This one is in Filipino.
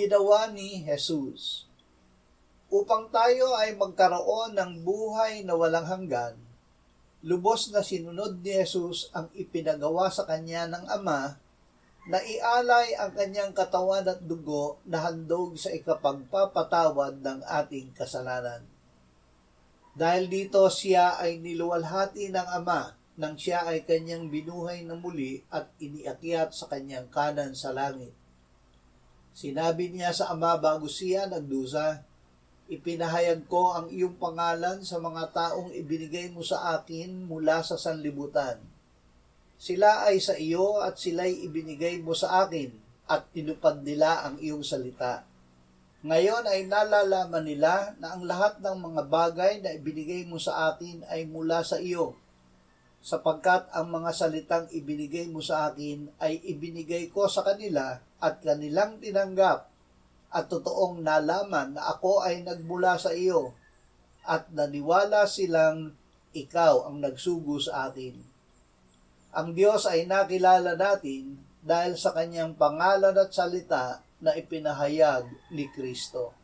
ginawa ni Jesus. Upang tayo ay magkaroon ng buhay na walang hanggan, lubos na sinunod ni Jesus ang ipinagawa sa kanya ng Ama, na ialay ang kanyang katawan at dugo na handog sa ikapagpapatawad ng ating kasalanan. Dahil dito siya ay niluwalhati ng Ama nang siya ay kanyang binuhay na muli at iniakyat sa kanyang kanan sa langit. Sinabi niya sa Ama bago siya nagdusa, "Ipinahayag ko ang iyong pangalan sa mga taong ibinigay mo sa akin mula sa sanlibutan. Sila ay sa iyo at sila'y ibinigay mo sa akin at tinupad nila ang iyong salita. Ngayon ay nalalaman nila na ang lahat ng mga bagay na ibinigay mo sa akin ay mula sa iyo, sapagkat ang mga salitang ibinigay mo sa akin ay ibinigay ko sa kanila at kanilang tinanggap, at totoong nalaman na ako ay nagmula sa iyo, at naniwala silang ikaw ang nagsugo sa akin." Ang Diyos ay nakilala natin dahil sa kanyang pangalan at salita na ipinahayag ni Kristo.